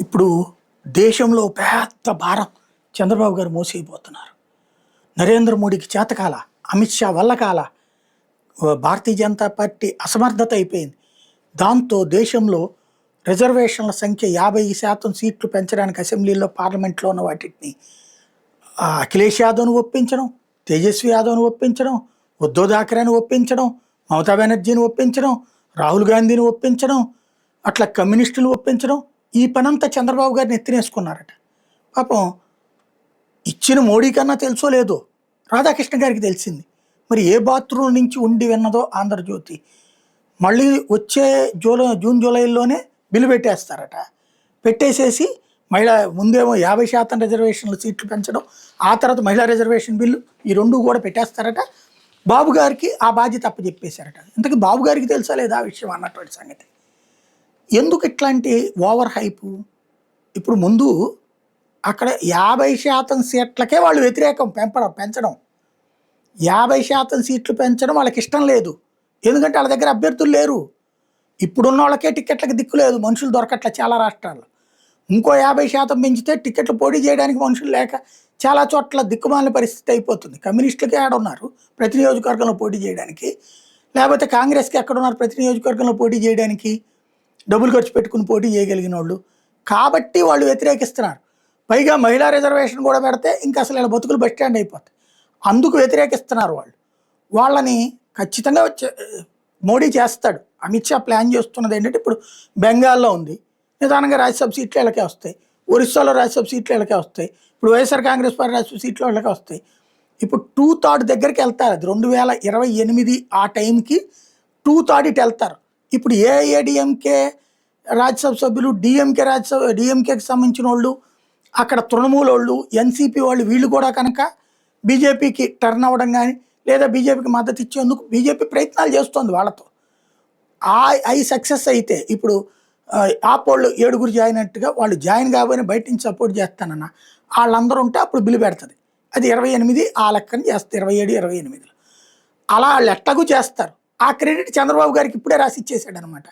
ఇప్పుడు దేశంలో పెద్ద భారం చంద్రబాబు గారు మోసైపోతున్నారు. నరేంద్ర మోడీకి చేతకాల, అమిత్ షా వల్ల కాల, భారతీయ జనతా పార్టీ అసమర్థత అయిపోయింది. దాంతో దేశంలో రిజర్వేషన్ల సంఖ్య 50% సీట్లు పెంచడానికి అసెంబ్లీలో పార్లమెంట్లో ఉన్న వాటిని అఖిలేష్ యాదవ్ను ఒప్పించడం, తేజస్వి యాదవ్ను ఒప్పించడం, ఉద్ధవ్ థాకరేని ఒప్పించడం, మమతా బెనర్జీని ఒప్పించడం, రాహుల్ గాంధీని ఒప్పించడం, అట్లా కమ్యూనిస్టులు ఒప్పించడం, ఈ పనంతా చంద్రబాబు గారిని ఎత్తినేసుకున్నారట. పాపం ఇచ్చిన మోడీ కన్నా తెలుసో లేదో రాధాకృష్ణ గారికి తెలిసింది. మరి ఏ బాత్రూమ్ నుంచి ఉండి విన్నదో ఆంధ్రజ్యోతి. మళ్ళీ వచ్చే జూన్ జూలైలోనే బిల్లు పెట్టేస్తారట. పెట్టేసేసి ముందేమో 50% రిజర్వేషన్లు సీట్లు పెంచడం, ఆ తర్వాత మహిళా రిజర్వేషన్ బిల్లు, ఈ రెండు కూడా పెట్టేస్తారట. బాబు గారికి ఆ బాధ్యత అప్పచెప్పేశారట. ఇంతకీ బాబు గారికి తెలుసా లేదా ఆ విషయం అన్నటువంటి సంగతి. ఎందుకు ఇట్లాంటి ఓవర్ హైపు? ఇప్పుడు ముందు అక్కడ 50% సీట్లకే వాళ్ళు వ్యతిరేకం పెంచడం. 50% సీట్లు పెంచడం వాళ్ళకి ఇష్టం లేదు. ఎందుకంటే వాళ్ళ దగ్గర అభ్యర్థులు లేరు. ఇప్పుడున్న వాళ్ళకే టికెట్లకు దిక్కు లేదు, మనుషులు దొరకట్ల చాలా రాష్ట్రాల్లో. ఇంకో 50% పెంచితే టికెట్లు పోటీ చేయడానికి మనుషులు లేక చాలా చోట్ల దిక్కుమాలిన పరిస్థితి అయిపోతుంది. కమ్యూనిస్టులకే ఆడున్నారు ప్రతి నియోజకవర్గంలో పోటీ చేయడానికి, లేకపోతే కాంగ్రెస్కి ఎక్కడున్నారు ప్రతి నియోజకవర్గంలో పోటీ చేయడానికి, డబ్బులు ఖర్చు పెట్టుకుని పోటీ చేయగలిగిన వాళ్ళు. కాబట్టి వాళ్ళు వ్యతిరేకిస్తున్నారు. పైగా మహిళా రిజర్వేషన్ కూడా పెడితే ఇంకా అసలు ఇలా బతుకులు బస్ స్టాండ్ అయిపోతాయి. అందుకు వ్యతిరేకిస్తున్నారు వాళ్ళు. వాళ్ళని ఖచ్చితంగా మోడీ చేస్తాడు. అమిత్ షా ప్లాన్ చేస్తున్నది ఏంటంటే, ఇప్పుడు బెంగాల్లో ఉంది, నిదానంగా రాజ్యసభ సీట్లు వీళ్ళకే వస్తాయి. ఒరిస్సాలో రాజ్యసభ సీట్లు వీళ్ళకే వస్తాయి. ఇప్పుడు వైఎస్ఆర్ కాంగ్రెస్ పార్టీ రాజ్యసభ సీట్లు వీళ్ళకే వస్తాయి. ఇప్పుడు 2/3 దగ్గరికి వెళ్తారు. అది 2028 ఆ టైంకి 2/3 ఇటు వెళ్తారు. ఇప్పుడు ఏఐఏడిఎంకే రాజ్యసభ సభ్యులు, డిఎంకేకి సంబంధించిన వాళ్ళు, అక్కడ తృణమూల్ వాళ్ళు, ఎన్సీపీ వాళ్ళు, వీళ్ళు కూడా కనుక బీజేపీకి టర్న్ అవ్వడం కానీ లేదా బీజేపీకి మద్దతు ఇచ్చేందుకు బీజేపీ ప్రయత్నాలు చేస్తోంది వాళ్ళతో. అవి సక్సెస్ అయితే ఇప్పుడు ఆపోళ్ళు 7 జాయిన్ అయినట్టుగా వాళ్ళు జాయిన్ కాబోయిన బయట నుంచి సపోర్ట్ చేస్తానన్న వాళ్ళందరూ ఉంటే అప్పుడు బిల్లు పెడుతుంది. అది 28 ఆ లెక్కని చేస్తారు, 27, 28 అలా వాళ్ళు ఎట్టగు చేస్తారు. ఆ క్రెడిట్ చంద్రబాబు గారికి ఇప్పుడే రాసి ఇచ్చేసాడు అనమాట.